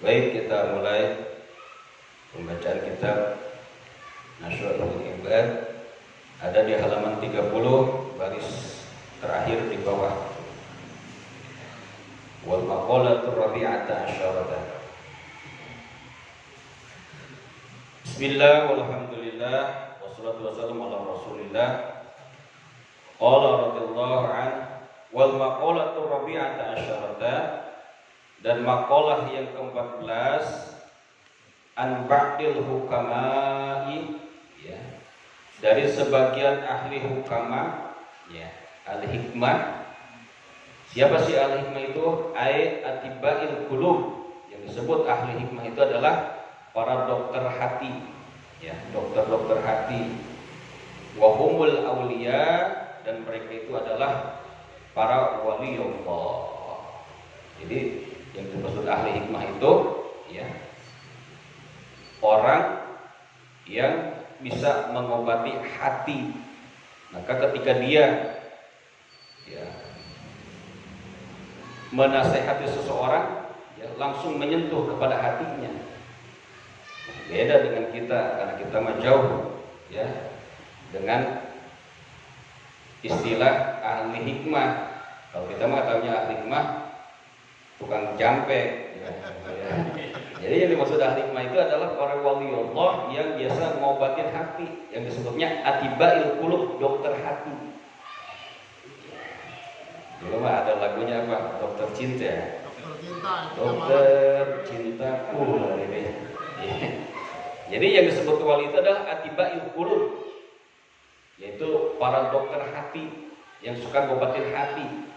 Baik, kita mulai pembacaan kitab Nasyratul Ibad. Ada di halaman 30 baris terakhir di bawah. Wal maqalatur rabi'ata asyarata. Bismillah walhamdulillah wassalatu wassalamu ala Rasulillah. Qala radhiyallahu an wal maqalatur rabi'ata asyarata. Dan maqalah yang ke-14 an ba'dil hukama'i, ya, dari sebagian ahli hukama, ya, ahli hikmah. Siapa sih ahli hikmah itu? Ai atibail qulub. Yang disebut ahli hikmah itu adalah para dokter hati, ya, dokter-dokter hati. Wa humul auliya, dan mereka itu adalah para waliullah. Jadi yang dimaksud ahli hikmah itu, ya, orang yang bisa mengobati hati. Maka ketika dia, ya, menasehati seseorang, ya, langsung menyentuh kepada hatinya. Beda dengan kita, karena kita mah jauh, ya, dengan istilah ahli hikmah. Kalau kita mah tahunya ahli hikmah tukang jampe, ya. Jadi yang dimaksud ahli hikmah itu adalah para waliullah yang biasa ngobatin hati, yang disebutnya atibail qulub, dokter hati. Dulu mah ada lagunya apa? Dokter cinta. Dokter cintaku. Jadi yang disebut wali itu adalah atibail qulub, yaitu para dokter hati yang suka ngobatin hati.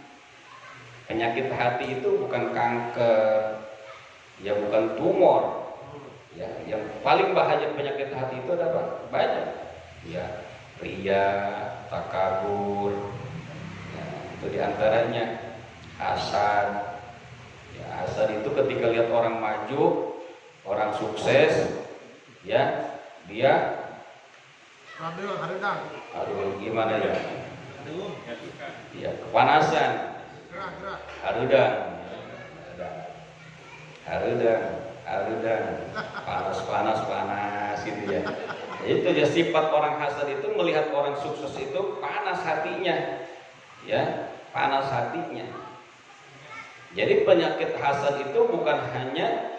Penyakit hati itu bukan kanker, ya, bukan tumor, ya. Yang paling bahaya penyakit hati itu ada apa? Banyak, ya, ria, takabur, ya, itu diantaranya. Hasad, ya, hasad itu ketika lihat orang maju, orang sukses, ya, dia aduh gimana ya, ya, kepanasan, harudang, panas gitu ya. Itu ya sifat orang hasad itu, melihat orang sukses itu panas hatinya, ya, panas hatinya. Jadi penyakit hasad itu bukan hanya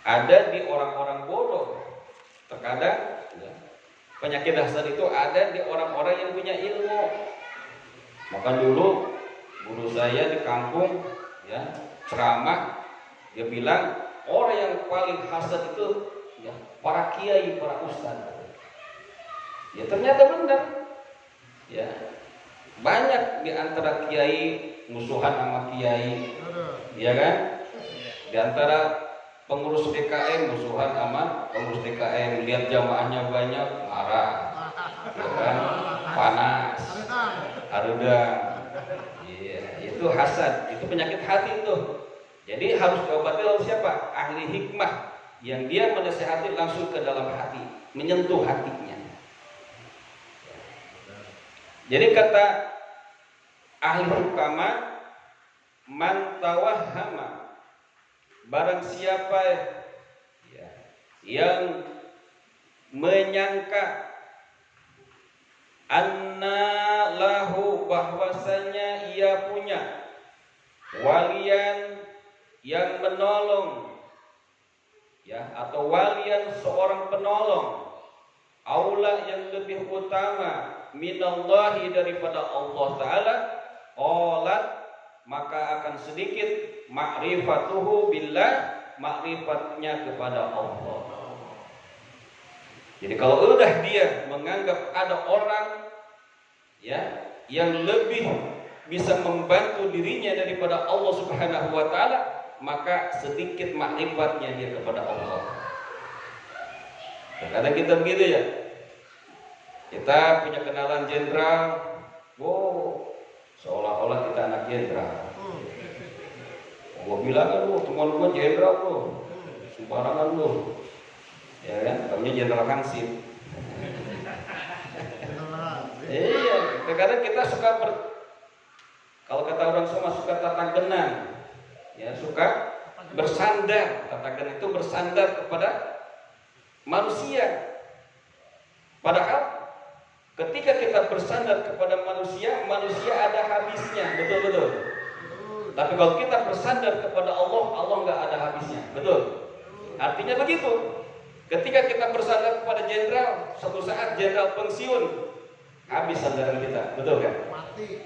ada di orang-orang bodoh. Terkadang, ya, penyakit hasad itu ada di orang-orang yang punya ilmu. Maka dulu guru saya di kampung, ya, ceramah, dia bilang orang yang paling hasad itu, ya, para kiai, para ustaz. Ya ternyata benar. Ya, banyak di antara kiai musuhan sama kiai, ya kan? Di antara pengurus DKM musuhan sama pengurus DKM, lihat jamaahnya banyak marah, ya kan? Panas, harudang. Itu hasad, itu penyakit hati itu. Jadi harus diobati oleh siapa? Ahli hikmah, yang dia menasihati langsung ke dalam hati, menyentuh hatinya. Jadi kata ahli hukama, man tawahhama, barang siapa, ya, yang menyangka anna lahu, bahwasanya ia punya walian yang menolong, ya, atau walian seorang penolong, aula yang lebih utama, minallahi, daripada Allah Ta'ala, qalat, maka akan sedikit ma'rifatuhu billah, ma'rifatnya kepada Allah. Jadi kalau udah dia menganggap ada orang, ya, yang lebih bisa membantu dirinya daripada Allah Subhanahu wa Ta'ala, maka sedikit makrifatnya dia kepada Allah. Kadang kita begitu, ya, kita punya kenalan jenderal, wow, seolah-olah kita anak jenderal. Gua bilang, aduh, teman gua jenderal tuh, sembarangan lu, ya kan? Namanya Jenderal Hansip. Iya, kadang kita suka kalau kata orang Soma, suka tatang genang, ya, suka bersandar, katakan itu bersandar kepada manusia. Padahal ketika kita bersandar kepada manusia, manusia ada habisnya, betul-betul. Tapi kalau kita bersandar kepada Allah, Allah nggak ada habisnya, betul. Artinya begitu. Ketika kita bersandar kepada jenderal, suatu saat jenderal pensiun, habis sandaran kita, betul kan? Mati.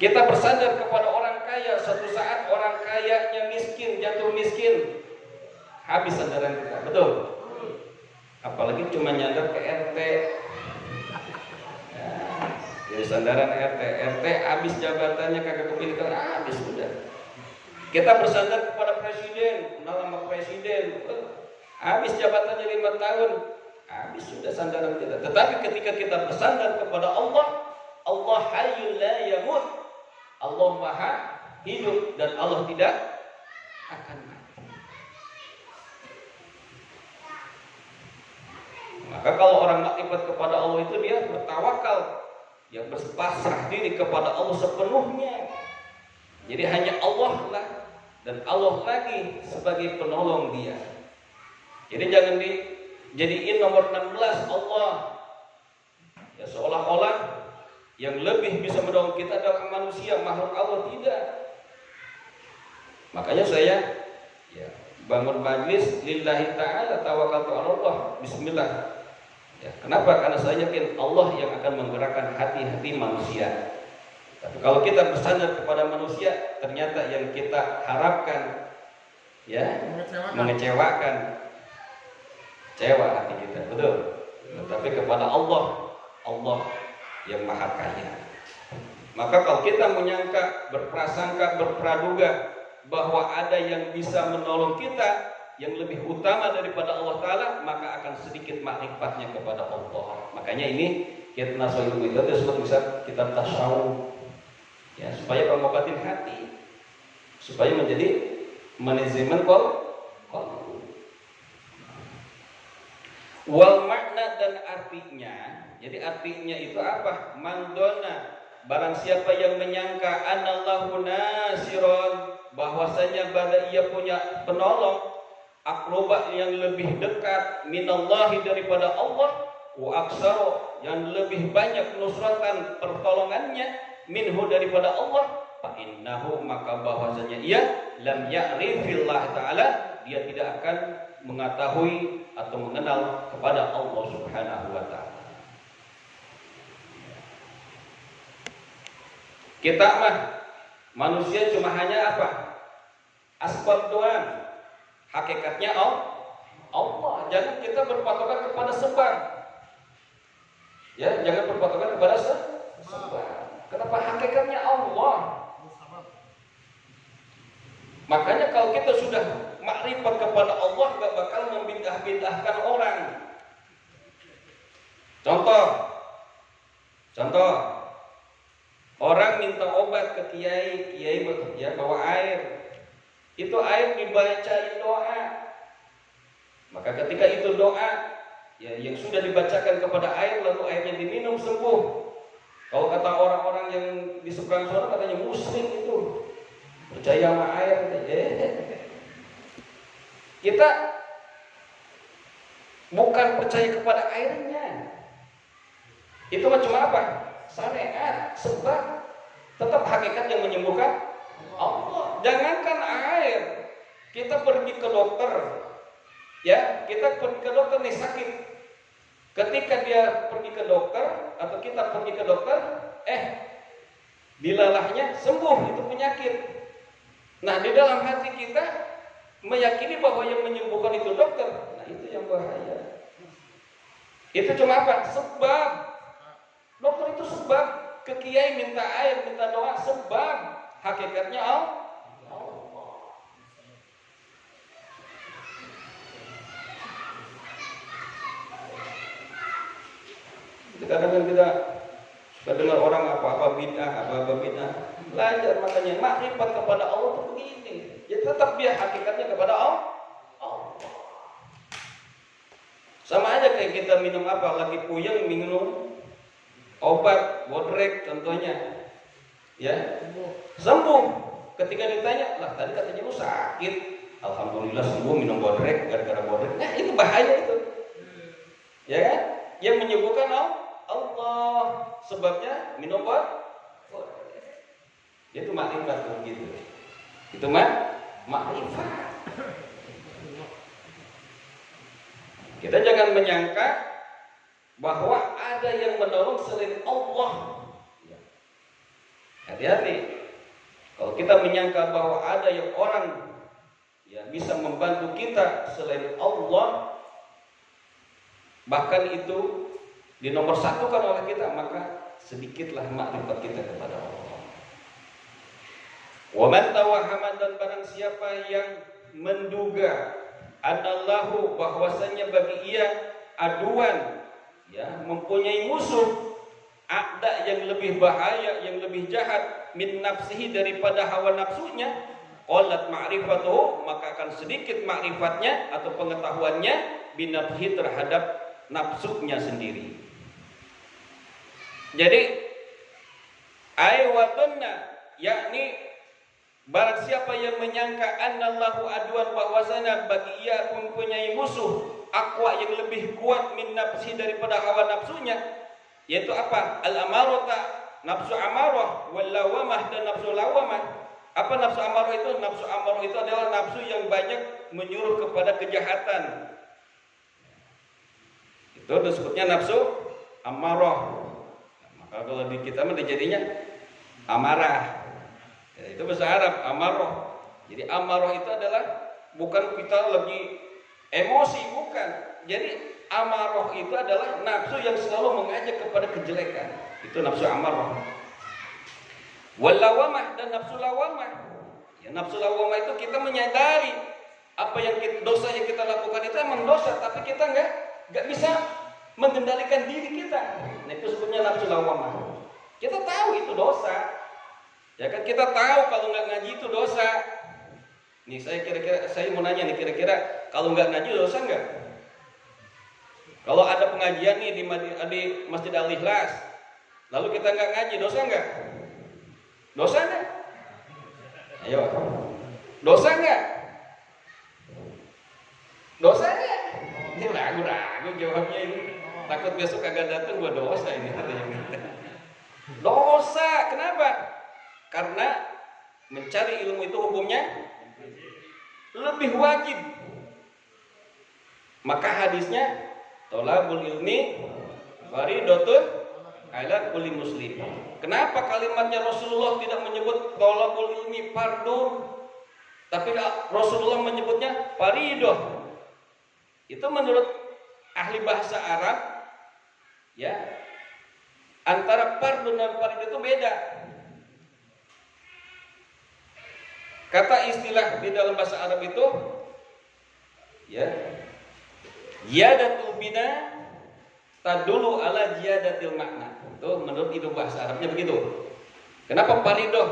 Kita bersandar kepada orang kaya, suatu saat orang kayanya miskin, jatuh miskin, habis sandaran kita, betul. Apalagi cuma nyandar ke RT. Jadi sandaran RT habis jabatannya kagak kepilih, habis sudah. Kita bersandar kepada presiden, nama presiden, habis jabatannya 5 tahun, habis sudah sandaran kita. Tetapi ketika kita bersandar kepada Allah, Allah hayyul la yamut, Allah maha hidup dan Allah tidak akan mati. Maka kalau orang makrifat kepada Allah itu dia bertawakal, yang berpasrah diri kepada Allah sepenuhnya. Jadi hanya Allah lah dan Allah lagi sebagai penolong dia. Jadi jangan dijadiin nomor 16 Allah. Ya seolah-olah yang lebih bisa menolong kita adalah manusia, makhluk Allah, tidak. Makanya saya bangun majlis lillahi ta'ala tawakaltu 'ala Allah. Bismillah. Ya, kenapa? Karena saya yakin Allah yang akan menggerakkan hati-hati manusia. Tapi kalau kita bersandar kepada manusia, ternyata yang kita harapkan mengecewakan. Kecewa hati kita, betul. Tapi kepada Allah, Allah yang maha kaya. Maka kalau kita menyangka, berprasangka, berpraduga bahwa ada yang bisa menolong kita yang lebih utama daripada Allah Ta'ala, maka akan sedikit makriffatnya kepada Allah. Makanya ini kita nasohul itu bisa kita tasawuf, ya, supaya pengobatin hati, supaya menjadi manajemen qalbu. Wal makna dan artinya, jadi artinya itu apa? Mandona, barang siapa yang menyangka anallahu nasiron, bahwasanya pada ia punya penolong, akrobat yang lebih dekat minallahi daripada Allah, wa aksaro yang lebih banyak nusratan pertolongannya minhu daripada Allah, fa innahu maka bahwasanya ia lam ya'rifillah ta'ala, dia tidak akan mengetahui atau mengenal kepada Allah Subhanahu wa ta'ala. Kita mah manusia cuma hanya apa? Asbab doang. Hakikatnya Allah. Jangan kita berpatokan kepada sebab. Ya, jangan berpatokan kepada sebab. Kenapa? Hakikatnya Allah. Makanya kalau kita sudah makrifat kepada Allah, gak bakal membidah-bidahkan orang. Contoh, orang minta obat ke kiai ya bawa air. Itu air dibacain doa. Maka ketika itu doa ya yang sudah dibacakan kepada air, lalu airnya diminum sembuh. Kalau kata orang-orang yang di seberang sana katanya muslim itu percaya sama air. Kita bukan percaya kepada airnya. Itu cuma apa? Syariat, sebab tetap hakikat yang menyembuhkan Allah. Jangankan air, kita pergi ke dokter, ya, kita pergi ke dokter nih sakit. Ketika dia pergi ke dokter atau kita pergi ke dokter, dilalahnya sembuh itu penyakit. Nah, di dalam hati kita meyakini bahwa yang menyembuhkan itu dokter. Nah, itu yang bahaya. Itu cuma apa? Sebab. Dokter itu sebab. Ke kiai minta air, minta doa, sebab. Hakikatnya Allah. Kadang-kadang kita suka dengar orang apa-apa bid'ah. Belajar, makanya makrifat kepada Allah itu begini. Ya tetap dia hakikatnya kepada Allah. Sama aja kayak kita minum apa, lagi puyeng minum obat bodrek contohnya. Ya, sembuh. ketika ditanya, lah tadi katanya lu sakit, alhamdulillah sembuh minum bodrek gara-gara bodrek. Nah itu bahaya itu, ya kan? Yang menyembuhkan Allah, sebabnya minum bodrek. Itu makrifat begitu. Itu makrifat. Kita jangan menyangka bahwa ada yang menolong selain Allah. Hati-hati. Kalau kita menyangka bahwa ada yang orang bisa membantu kita selain Allah, bahkan itu dinomorsatukan oleh kita, maka sedikitlah makrifat kita kepada Allah. Wa man tawahhama, dan barang siapa yang menduga anallahu, bahwasanya bagi ia aduan, mempunyai musuh, ada yang lebih bahaya, yang lebih jahat min nafsihi, daripada hawa nafsunya, qalat ma'rifatuhu, maka akan sedikit ma'rifatnya atau pengetahuannya binafsihi, terhadap nafsunya sendiri. Jadi aywatunna, yakni barang siapa yang menyangka annallahu aduan, bahwasanya bagi ia mempunyai musuh aqwa, yang lebih kuat min nafsi, daripada hawa nafsunya, yaitu apa? Al-amarata, nafsu amarah, wal lawamah, dan nafsu lawamah. Apa nafsu amarah itu? Nafsu amarah itu adalah nafsu yang banyak menyuruh kepada kejahatan. Itu disebutnya nafsu amarah. Maka kalau di kita mah jadinya amarah. Itu bahasa Arab, amarah. Jadi amarah itu adalah bukan kita lagi emosi, bukan. Jadi amarah itu adalah nafsu yang selalu mengajak kepada kejelekan. Itu nafsu amarah. Wal lawamah, dan nafsu lawamah. Nafsu lawamah itu kita menyadari apa yang dosa yang kita lakukan itu emang dosa, tapi kita nggak bisa mengendalikan diri kita. Nah itu sebutnya nafsu lawamah. Kita tahu itu dosa. Ya kan, kita tahu kalau nggak ngaji itu dosa. Nih saya mau nanya nih, kira-kira kalau nggak ngaji dosa nggak? Kalau ada pengajian nih di Masjid Al-Ikhlas, lalu kita nggak ngaji, dosa nggak? Dosa nggak? Ayo, dosa nggak? Dosa nggak? Ini ragu-ragu jawabnya ini. Takut besok kagak datang, gua dosa ini katanya. Dosa, kenapa? Karena mencari ilmu itu hukumnya lebih wajib. Maka hadisnya thalabul ilmi faridatun ala kulli muslim. Kenapa kalimatnya Rasulullah tidak menyebut thalabul ilmi fardhu, tapi Rasulullah menyebutnya faridah? Itu menurut ahli bahasa Arab, antara fardhu dan faridah itu beda. Kata istilah di dalam bahasa Arab itu ziyadatul bina tadulu ala ziyadatil makna. Itu menurut itu bahasa Arabnya begitu. Kenapa faridah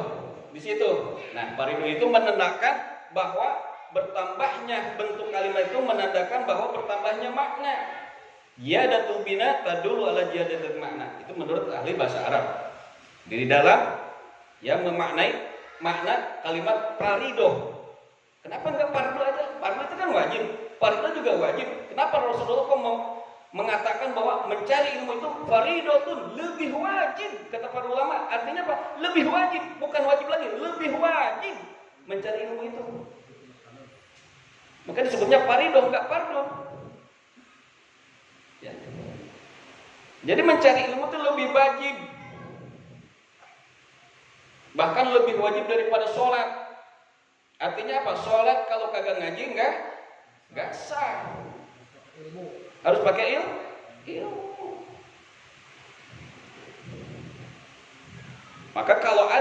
di situ? Nah, faridah itu menandakan bahwa bertambahnya bentuk kalimat itu menandakan bahwa bertambahnya makna. Ziyadatul bina tadulu ala ziyadatil makna. Itu menurut ahli bahasa Arab. Di dalam yang memaknai makna kalimat faridah. Kenapa enggak fardu aja? Fardu itu kan wajib, faridah juga wajib. Kenapa Rasulullah kok mengatakan bahwa mencari ilmu itu faridatun, lebih wajib? Kata para ulama, artinya apa? Lebih wajib, bukan wajib lagi, lebih wajib mencari ilmu itu. Maka disebutnya faridah, enggak fardu. Jadi mencari ilmu itu lebih wajib. Bahkan lebih wajib daripada sholat. Artinya apa? Sholat kalau kagak ngaji nggak sah. Harus pakai ilmu. Maka kalau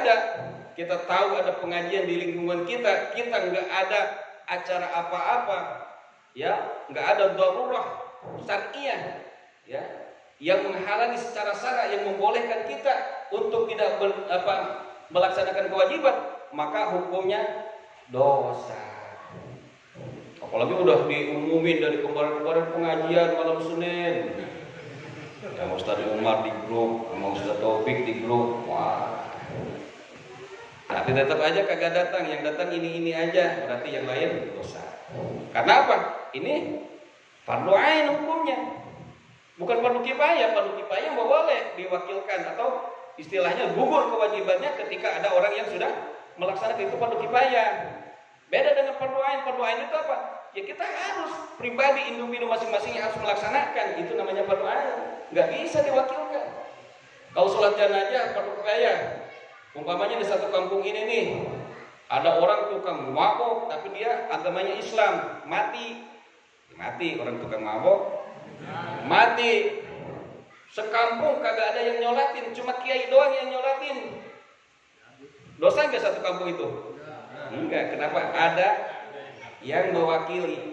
kita tahu ada pengajian di lingkungan kita nggak ada acara apa-apa, nggak ada darurah syar'iyah, yang menghalangi secara syara, yang membolehkan kita untuk tidak melaksanakan kewajiban, maka hukumnya dosa. Apalagi udah diumumin dari kemarin-kemarin pengajian malam Senin, sama Ustaz Umar di grup, sama Ustaz Taufik di grup. Wah, Tapi tetap aja kagak datang, yang datang ini aja, berarti yang lain dosa. Karena apa? Ini fardu ain hukumnya. Bukan fardu kifayah. Fardu kifayah boleh diwakilkan atau istilahnya gugur kewajibannya ketika ada orang yang sudah melaksanakan, itu fardu kifayah. Beda dengan fardu ain. Fardu ain itu apa? Ya kita harus pribadi, individu masing-masing yang harus melaksanakan. Itu namanya fardu ain. Nggak bisa diwakilkan. Kalau sholat jenazah fardu kifayah. Umpamanya di satu kampung ini nih, ada orang tukang mabok tapi dia agamanya Islam, mati orang tukang mabok, mati. Sekampung kagak ada yang nyolatin, cuma kiai doang yang nyolatin. Dosa nggak satu kampung itu? Enggak. Kenapa? Ada yang mewakili,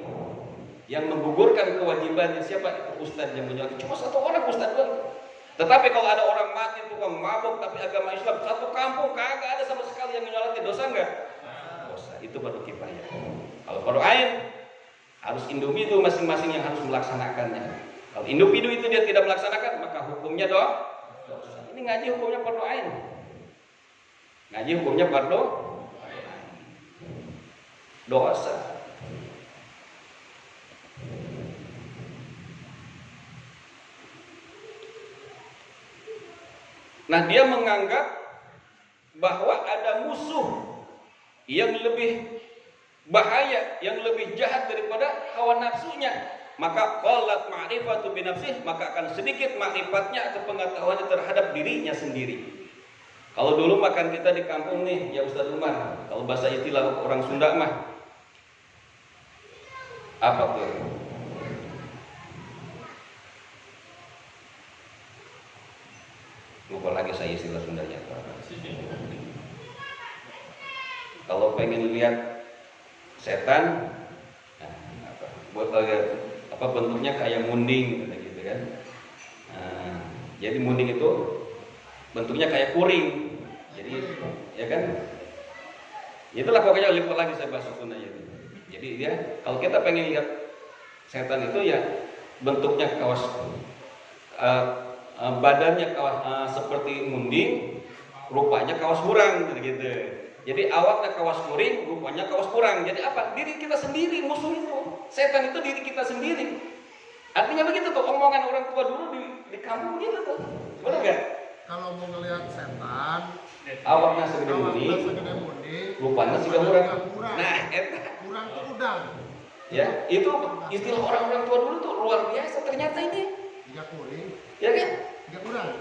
yang menggugurkan kewajibannya. Siapa? Itu ustadz yang menyolatin. Cuma satu orang ustadz doang. Tetapi kalau ada orang mati tukang mabuk tapi agama Islam, satu kampung kagak ada sama sekali yang menyolati, dosa enggak? Dosa. Itu fardu kifayah. Kalau fardu ain harus individu masing-masing yang harus melaksanakannya. Kalau individu itu dia tidak melaksanakan, maka hukumnya dosa. Ini ngaji hukumnya fardu ain. Ngaji hukumnya fardu dosa. Nah, dia menganggap bahwa ada musuh yang lebih bahaya, yang lebih jahat daripada hawa nafsunya. Maka qalat ma'rifatu bi nafsih, maka akan sedikit ma'rifatnya atau pengetahuannya terhadap dirinya sendiri. Kalau dulu makan kita di kampung nih, ya Ustaz Umar, kalau bahasa istilah orang Sunda mah apa tuh? Lupa lagi saya istilah Sundanya. Kalau pengen lihat setan, apa bentuknya kayak munding, gitu kan? Jadi munding itu bentuknya kayak kuring. Jadi, ya kan? Itulah pokoknya lupa lagi saya bahasa Sundanya. Jadi dia, kalau kita pengen lihat setan itu ya bentuknya kawas. Badannya kawas seperti munding, rupanya kawas kurang gitu. Jadi awaknya kawas kuring, rupanya kawas kurang. Jadi apa? Diri kita sendiri musuh itu. Setan itu diri kita sendiri. Artinya begitu tuh omongan orang tua dulu di kampung gitu tuh. Benar nggak? Kalau mau ngelihat setan, awaknya segede munding, rupanya segede kurang. Nah, kurang itu udang. Ya, itu istilah orang-orang tua dulu tuh luar biasa. Ternyata ini. Tiga kuring. Ya kan? Kurang.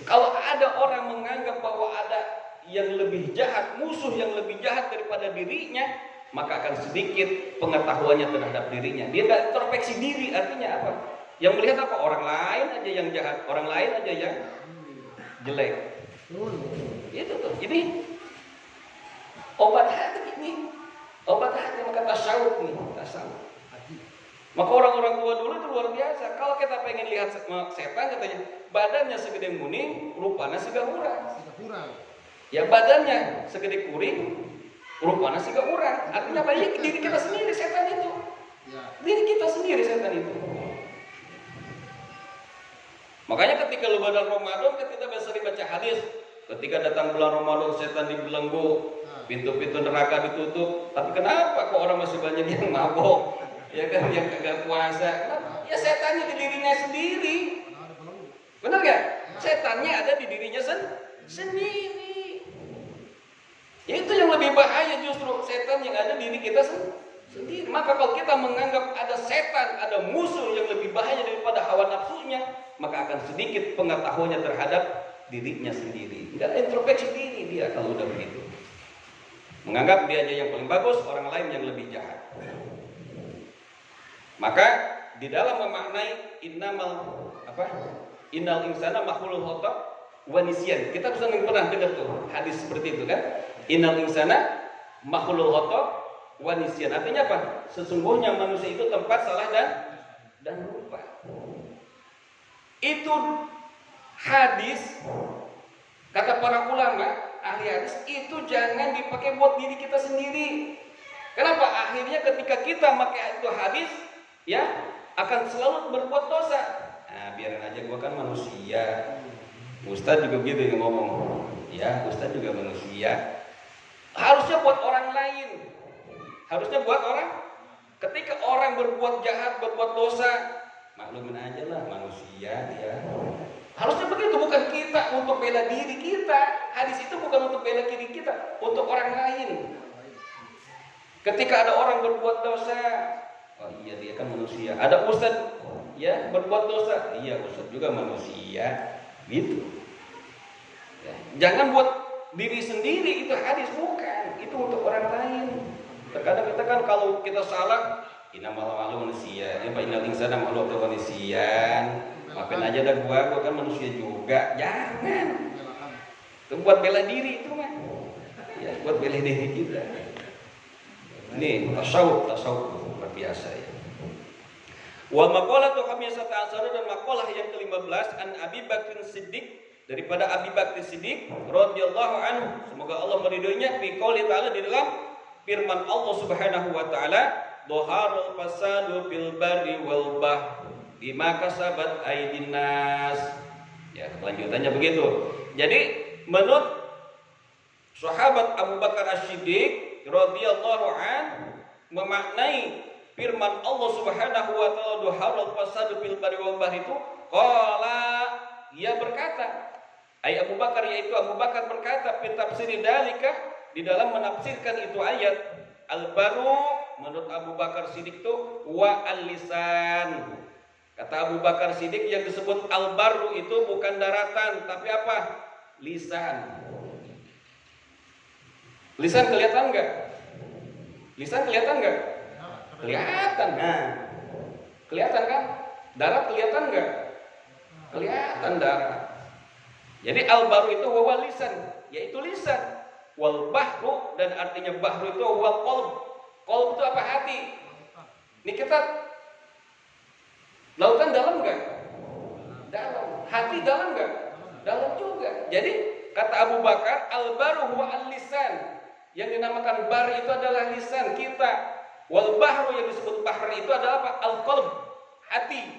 Kalau ada orang menganggap bahwa ada yang lebih jahat, musuh yang lebih jahat daripada dirinya, maka akan sedikit pengetahuannya terhadap dirinya. Dia nggak introspeksi diri, artinya apa? Yang melihat apa? Orang lain aja yang jahat, orang lain aja yang jelek. Itu tuh. Ini obat hati ini, obat hati maka tasawuf nih, tasawuf. Maka orang-orang tua dulu itu luar biasa. Kalau kita pengen lihat setan katanya, badannya segede muning, rupanya segede kurang. Ya badannya segede kuring, rupanya segede kurang. Artinya apa? Ya, diri kita sendiri setan itu. Diri kita sendiri setan itu. Makanya ketika lu bulan Ramadan, kita sering baca hadis. Ketika datang bulan Ramadan, setan dibelenggu, pintu-pintu neraka ditutup. Tapi kenapa kok orang masih banyak yang mabok? Ya kan, yang kagak puasa. Ya setannya di dirinya sendiri. Benar gak? Setannya ada di dirinya sendiri. Ya itu yang lebih bahaya, justru setan yang ada di diri kita sendiri. Maka kalau kita menganggap ada setan, ada musuh yang lebih bahaya daripada hawa nafsunya, maka akan sedikit pengetahuannya terhadap dirinya sendiri. Enggak ada introspeksi diri dia kalau udah begitu. Menganggap dia aja yang paling bagus, orang lain yang lebih jahat. Maka di dalam memaknai innal insana makhlul khata' wa nisyan. Kita bisa pernah dengar tuh hadis seperti itu kan? Innal insana makhlul khata' wa nisyan. Artinya apa? Sesungguhnya manusia itu tempat salah dan lupa. Itu hadis kata para ulama ahli hadis itu jangan dipakai buat diri kita sendiri. Kenapa? Akhirnya ketika kita pakai itu hadis, ya akan selalu berbuat dosa. Nah, biarin aja, gua kan manusia. Ustadz juga gitu yang ngomong. Ya, Ustadz juga manusia. Harusnya buat orang lain. Harusnya buat orang. Ketika orang berbuat jahat, berbuat dosa, maklumin aja lah, manusia dia. Harusnya begitu, bukan kita untuk bela diri kita. Hadis itu bukan untuk bela diri kita, untuk orang lain. Ketika ada orang berbuat dosa, oh iya dia kan manusia. Ada ustaz ya berbuat dosa, iya ustaz juga manusia, gitu. Ya. Jangan buat diri sendiri, itu hadis bukan, itu untuk orang lain. Terkadang kita kan kalau kita salah, innamal manusia, ya Pak innal insana makhluqun manusian. Maafin aja dah gua kan manusia juga. Jangan. Itu buat bela diri itu mah. Ya, buat bela diri kita. Ini tasawuf luar biasa ya. Wal maqalatu khamsata asyara dan maqalah yang ke-15 an Abi Bakr Siddiq daripada Abi Bakr Siddiq radhiyallahu anhu, semoga Allah meridhoinya, fi qouli ta'ala, di dalam firman Allah Subhanahu wa taala, dhaharul fasadu fil barri wal bahr bima kasabat aydin nas. Ya, kelanjutannya begitu. Jadi menurut sahabat Abu Bakar As-Siddiq radhiyallahu an memaknai firman Allah Subhanahu wa taala dhaharul fasadu fil barri wal bahr itu, qala, ia berkata, ai Abu Bakar, yaitu Abu Bakar berkata, fi tafsir dalika, di dalam menafsirkan itu ayat, al-baru menurut Abu Bakar Siddiq itu wa al-lisan. Kata Abu Bakar Siddiq yang disebut al-baru itu bukan daratan, tapi apa? Lisan. Lisan kelihatan enggak? Lisan kelihatan enggak? Kelihatan. Nah, kelihatan kan? Darat kelihatan enggak? Kelihatan darat. Jadi al-baru itu wa lisan, yaitu lisan. Wal bahru, dan artinya bahru itu wal qalb. Qalb itu apa? Hati. Ini kita lautan dalam enggak? Dalam. Hati dalam enggak? Dalam juga. Jadi kata Abu Bakar, al-baru huwa al-lisan. Yang dinamakan bar itu adalah lisan kita. Wal bahru yang disebut bahr itu adalah apa? Al-qalb, hati.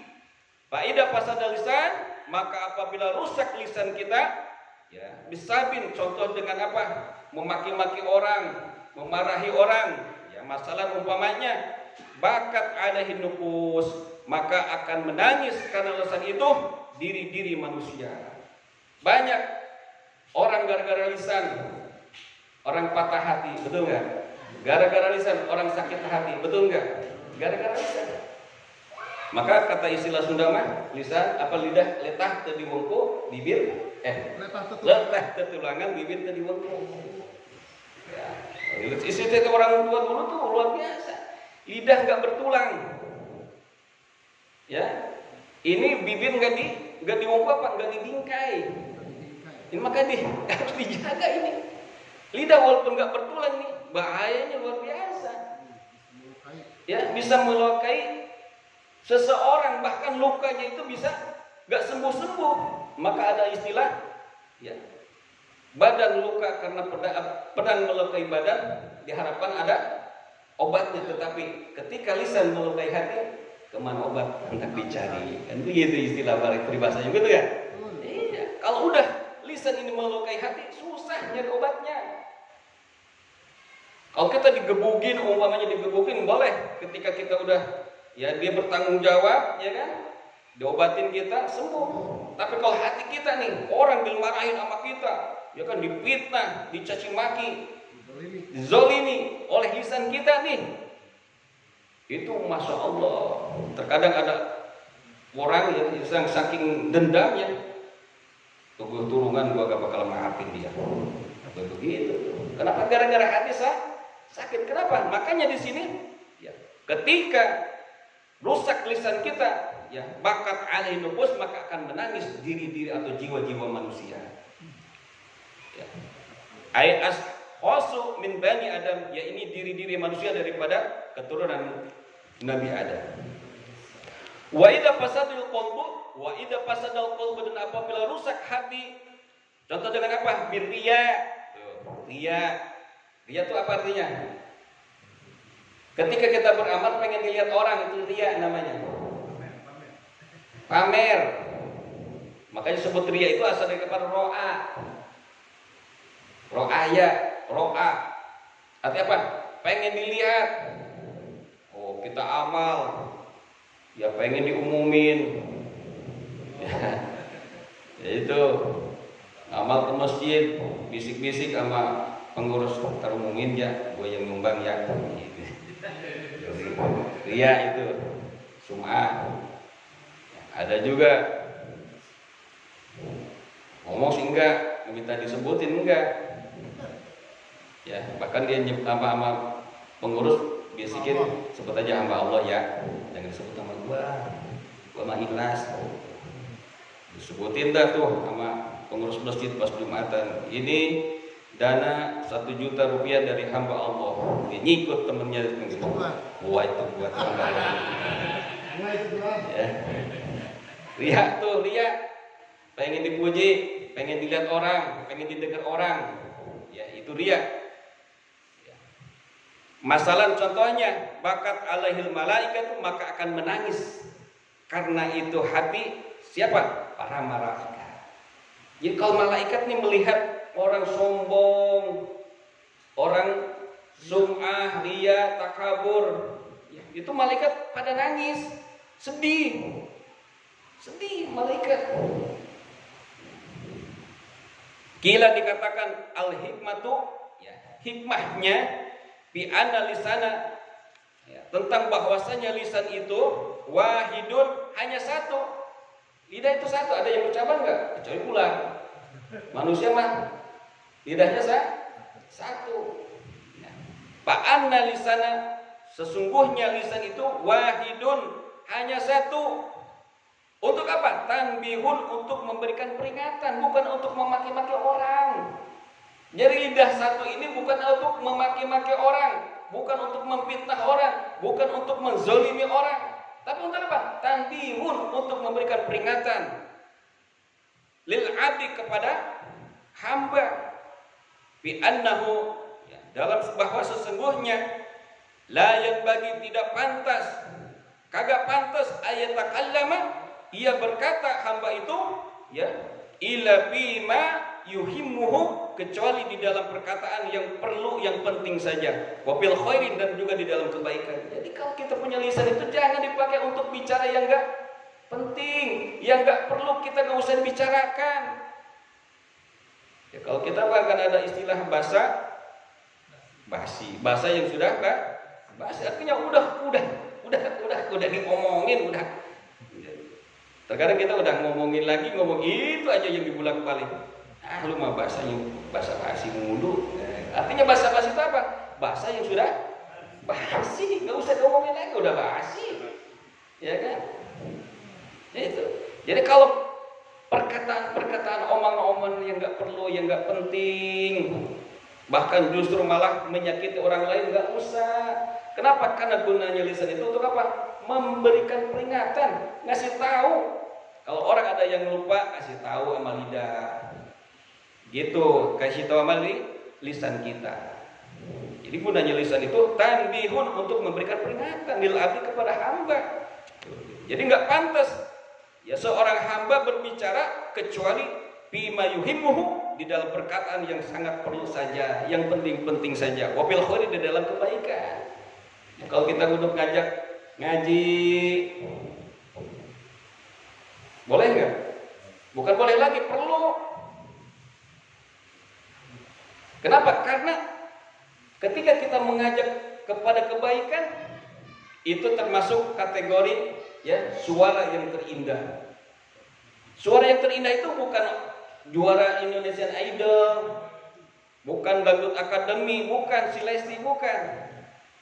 Fa idza fasada lisan, maka apabila rusak lisan kita, ya, bisabin, contoh dengan apa? Memaki-maki orang, memarahi orang, ya, masalah umpamanya bakat alaihin nufus, maka akan menangis karena alasan itu diri-diri manusia. Banyak orang gara-gara lisan, orang patah hati, betul nggak? Gara-gara lisan orang sakit hati, betul nggak? Gara-gara lisan. Maka kata istilah Sunda mah, lisan apa lidah letah teu diwengku, bibir letah tetulangan, bibir teu diwengku. Ya, istilah orang tua dulu tuh luar biasa. Lidah nggak bertulang. Ya. Ini bibir nggak diwengku apa? Nggak dibingkai. Ini maka harus dijaga ini. Lidah walaupun nggak bertulang nih, bahayanya luar biasa. Ya, bisa melukai seseorang, bahkan lukanya itu bisa gak sembuh-sembuh. Maka ada istilah, ya, badan luka karena pedang melukai badan, diharapkan ada obatnya. Tetapi ketika lisan melukai hati, kemana obat? Hendak dicari. Kan begitu istilah peribahasanya, gitu ya? Iya. Kalau udah lisan ini melukai hati, susah nyari obatnya. Kalau kita digebukin, umpamanya digebukin, boleh. Ketika kita udah, ya, dia bertanggung jawab, ya kan, diobatin kita, sembuh. Tapi kalau hati kita nih, orang dimarahin sama kita, ya kan, difitnah, dicaci maki, dizolimi oleh lisan kita nih, itu Masya Allah. Terkadang ada orang yang saking dendamnya, tunggu turungan gua gak bakal maafin dia. Begitu. Kenapa? Gara-gara hati sakit. Kenapa? Makanya di sini, ya, ketika rusak lisan kita, ya, bakat alaihi nufus, maka akan menangis diri-diri atau jiwa-jiwa manusia. Ya. Ai ashasu min bani Adam, ya, ini diri-diri manusia daripada keturunan Nabi Adam. Wa idza fasadul qalbu, dan apabila rusak hati, contoh dengan apa? Birriya. Riya itu apa artinya? Ketika kita beramal pengen dilihat orang, itu riya namanya. Pamer. Makanya sebut riya itu asal dari kata ro'a. Ro'aya, ro'a. Artinya apa? Pengen dilihat. Oh, kita amal. Ya pengen diumumin. Ya itu amal ke masjid, bisik-bisik sama pengurus terumumin ya, gue yang nyumbang ya. Ria itu, sum'ah. Ada juga ngomong sih enggak, minta disebutin enggak. Ya, bahkan dia sama pengurus bisikin sebut aja hamba Allah ya, jangan disebut nama gua mah ikhlas. Disebutin dah tuh sama pengurus masjid pas Jumatan. Ini dana 1 juta rupiah dari hamba Allah. Dia ngikut temennya gitu. Wah itu buat hamba Allah. Ya. Lihat tuh, lihat. Pengen dipuji, pengen dilihat orang, pengen didengar orang. Ya, itu ria. Masalah contohnya, bakat alaihil malaikat maka akan menangis. Karena itu hati siapa? Para malaikat. Jadi kalau malaikat nih melihat orang sombong, orang sum'ah, ria, takabur, ya, itu malaikat pada nangis, sedih. Sedih malaikat. Kila dikatakan al-hikmatu, ya, hikmahnya bi anna lisana, ya, tentang bahwasanya lisan itu wahidun, hanya satu. Lidah itu satu, ada yang ucapan enggak? Kecuali ular. Manusia mah lidahnya satu. Ya. Fa anna lisana, sesungguhnya lisan itu wahidun, hanya satu. Untuk apa? Tanbihun, untuk memberikan peringatan, bukan untuk memaki-maki orang. Jadi lidah satu ini bukan untuk memaki-maki orang, bukan untuk memfitnah orang, bukan untuk menzalimi orang, tapi untuk apa? Tanbihun, untuk memberikan peringatan. Lil abdi, kepada hamba, bi annahu, ya, dalam bahwa sesungguhnya la yang bagi tidak pantas, kagak pantas ayat takallama, ia berkata hamba itu, ya, ila bima yuhimmuhu, kecuali di dalam perkataan yang perlu, yang penting saja, wabil khairin, dan juga di dalam kebaikan. Jadi kalau kita punya lisan itu jangan dipakai untuk bicara yang enggak penting, yang enggak perlu, kita enggak usah dibicarakan. Ya, kalau kita bahkan ada istilah basi, bahasa yang sudah basi, artinya udah diomongin, udah. Terkadang kita udah ngomongin lagi, ngomong itu aja yang dibulak-balik. Lu mah bahasa basi mulu. Artinya bahasa basi itu apa? Bahasa yang sudah basi, nggak usah ngomongin lagi, udah basi, ya kan? Ya itu. Jadi kalau perkataan omongan-omongan yang nggak perlu, yang nggak penting, bahkan justru malah menyakiti orang lain, nggak usah. Kenapa? Karena gunanya lisan itu untuk apa? Memberikan peringatan, ngasih tahu. Kalau orang ada yang lupa, kasih tahu sama lidah. Gitu, kasih tahu sama lisan kita. Jadi gunanya lisan itu tanbihun, untuk memberikan peringatan lil abdi, kepada hamba. Jadi nggak pantas ya seorang hamba berbicara kecuali bima yuhimmuhu, di dalam perkataan yang sangat perlu saja, yang penting-penting saja, wabil khairi, di dalam kebaikan. Ya, kalau kita duduk ngajak ngaji, boleh nggak? Bukan boleh lagi, perlu. Kenapa? Karena ketika kita mengajak kepada kebaikan, itu termasuk kategori, ya, suara yang terindah. Suara yang terindah itu bukan juara Indonesian Idol, bukan dangdut akademi, bukan Silesti, bukan.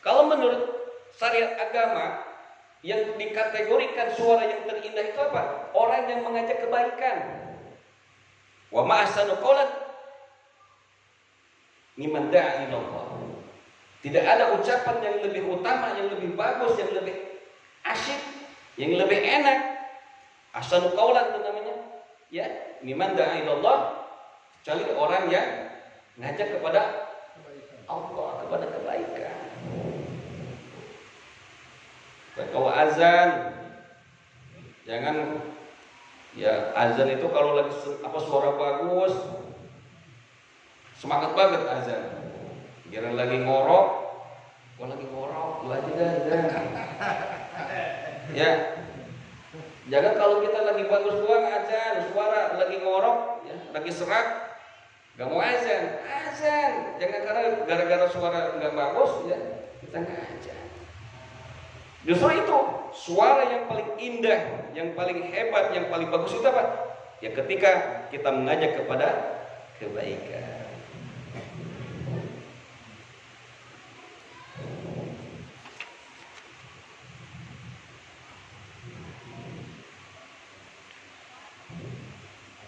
Kalau menurut syariat agama, yang dikategorikan suara yang terindah itu apa? Orang yang mengajak kebaikan. Wa ma ahsanu qawlan mimman da'a ila Allah. Tidak ada ucapan yang lebih utama, yang lebih bagus, yang lebih asyik, yang lebih enak. Ahsanu qawlan itu namanya, ya, mimman da'a ila Allah, kecuali orang yang ngajak kepada Allah, kepada kebaikan. Kalau azan, jangan, ya, azan itu kalau lagi suara bagus, semangat banget azan. Kira lagi ngorok, lagi ngorok, lu aja dah. Ya, jangan kalau kita lagi bagus doang azan, suara lagi ngorok, ya, lagi serak, nggak mau azan. Jangan karena gara-gara suara nggak bagus, ya kita nggak azan. Justru itu suara yang paling indah, yang paling hebat, yang paling bagus itu apa? Ya ketika kita mengajak kepada kebaikan.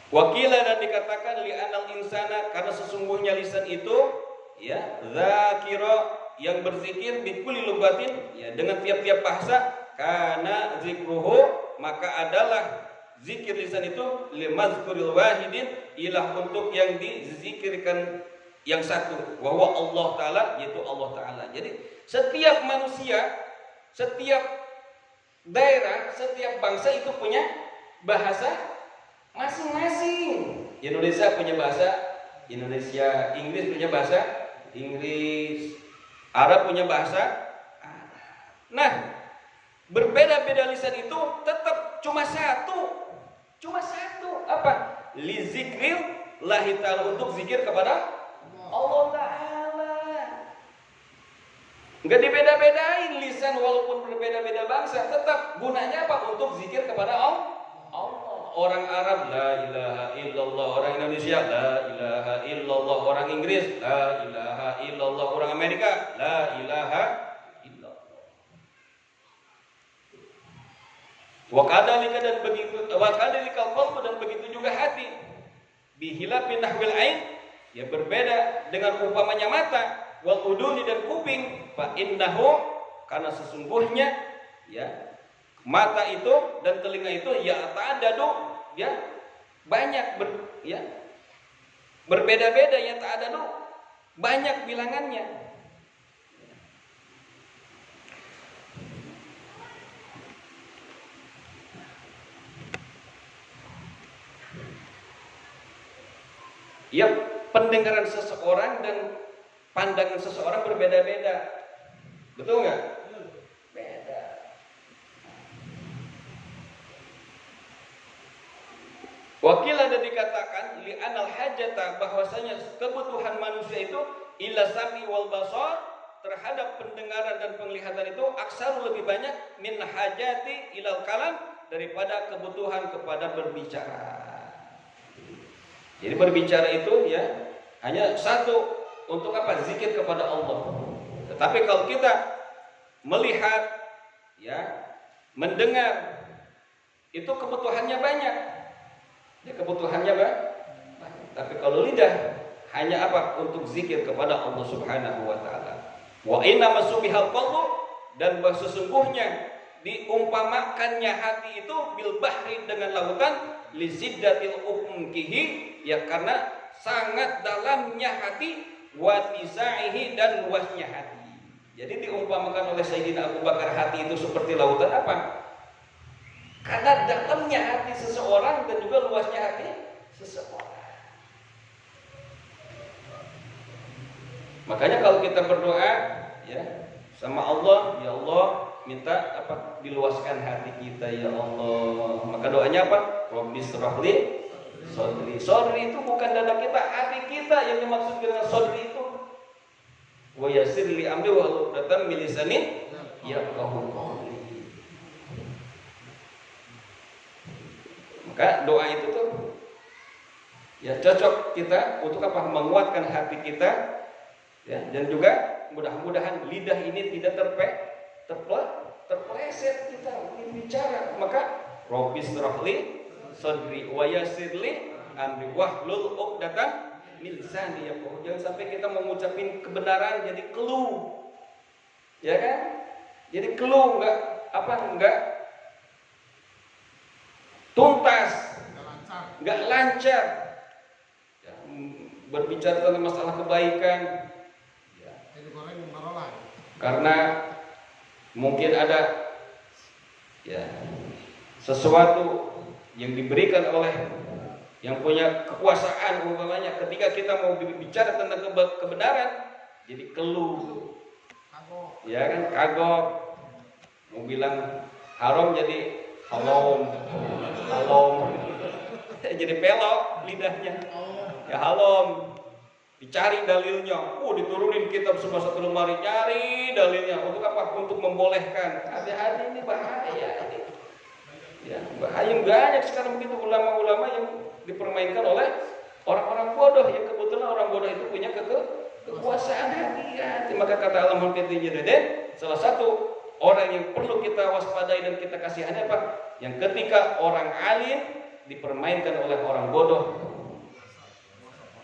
Wakilah dan dikatakan li'anal insana karena sesungguhnya lisan itu ya zakira yang berzikir bikuli lugatin ya dengan tiap-tiap bahasa karena zikruhu maka adalah zikir lisan itu limazkuril wahidin ilah untuk yang dizikirkan yang satu bahwa Allah Ta'ala yaitu Allah Ta'ala. Jadi setiap manusia, setiap daerah, setiap bangsa itu punya bahasa masing-masing. Indonesia punya bahasa Indonesia, Inggris punya bahasa Inggris, Arab punya bahasa Arab. Nah, berbeda-beda lisan itu tetap cuma satu. Apa? Li zikril lahi ta'ala untuk zikir kepada Allah Ta'ala. Enggak dibeda-bedain lisan walaupun berbeda-beda bangsa, tetap gunanya apa? Untuk zikir kepada Allah. Orang Arab la ilaha illallah, orang Indonesia la ilaha illallah, orang Inggris la ilaha illallah, orang Amerika la ilaha illallah. Wa kadzalika dan begitu, wa kadzalikal qalbu dan begitu juga hati. Bihilafin nahwil ain, ya berbeda dengan umpamanya mata, wal uduni dan kuping, fa innahu karena sesungguhnya ya mata itu dan telinga itu ya ta'adadu ya banyak berbeda-beda ya ta'adadu banyak bilangannya. Ya pendengaran seseorang dan pandangan seseorang berbeda-beda. Betul nggak? Beda. Wakil ada dikatakan li anal hajata bahwasanya kebutuhan manusia itu ila sami wal basar terhadap pendengaran dan penglihatan itu aksaru lebih banyak min hajati ilal kalam daripada kebutuhan kepada berbicara. Jadi berbicara itu ya hanya satu untuk apa? Zikir kepada Allah. Tetapi kalau kita melihat ya mendengar itu kebutuhannya banyak. Ya kebutuhannya banyak. Tapi kalau lidah hanya apa? Untuk zikir kepada Allah Subhanahu wa taala. Wa inna masubihal qalbu dan sesungguhnya diumpamakannya hati itu bil bahri dengan lautan li ziddatil umkihi ya karena sangat dalamnya hati wa tisaihi dan luasnya hati. Jadi diumpamakan oleh Sayyidina Abu Bakar hati itu seperti lautan apa? Karena dalamnya hati seseorang dan juga luasnya hati seseorang. Makanya kalau kita berdoa ya sama Allah, ya Allah minta apa? Diluaskan hati kita ya Allah. Maka doanya apa? Rabbis rahli sodri. Sodri itu bukan dada kita, hati kita yang dimaksud dengan sodri itu. Wa yassir li amri wa uqdatam min lisani yafqahu qawli. Maka doa itu tuh ya cocok kita untuk apa? Menguatkan hati kita ya dan juga mudah-mudahan lidah ini tidak terpeleset kita bicara. Maka Rabbis rahli sadri wa yassirli amri wahlul 'uqdatam min lisani yafqahu. Jangan sampai kita mengucapin kebenaran jadi keluh. Ya kan? Jadi keluh enggak tuntas, enggak lancar. Ya, berbicara tentang masalah kebaikan ya. Karena mungkin ada ya sesuatu yang diberikan oleh yang punya kekuasaan umpamanya ketika kita mau bicara tentang kebenaran jadi keluh. Kagok. Ya kan, kagok. Mau bilang haram jadi halom. Halom. Jadi pelok lidahnya. Ya halom. Dicari dalilnya. Diturunin kitab semua satu lemari, nyari dalilnya. Untuk apa? Untuk membolehkan. Hati-hati, ini bahaya ini. Ya, bahaya banyak sekarang begitu ulama-ulama yang dipermainkan oleh orang-orang bodoh. Yang kebetulan orang bodoh itu punya kekuasaan. Hati-hati. Maka kata Al-Muhyiddin Jalaluddin, salah satu orang yang perlu kita waspadai dan kita kasihani apa? Yang ketika orang alim dipermainkan oleh orang bodoh.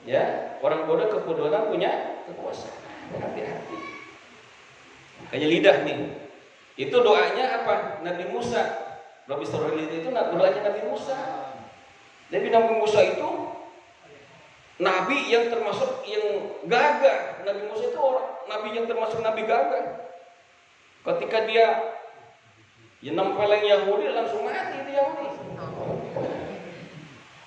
Ya, orang bodoh kebodohan punya kekuasaan. Hati-hati. Makanya lidah nih. Itu doanya apa? Nabi Musa. Rabbi Sholli itu doanya Nabi Musa. Jadi Nabi Musa itu nabi yang termasuk yang gagah. Nabi Musa itu orang nabi yang termasuk nabi gagah. Ketika dia nempeleng Yahudi langsung mati itu Yahudi.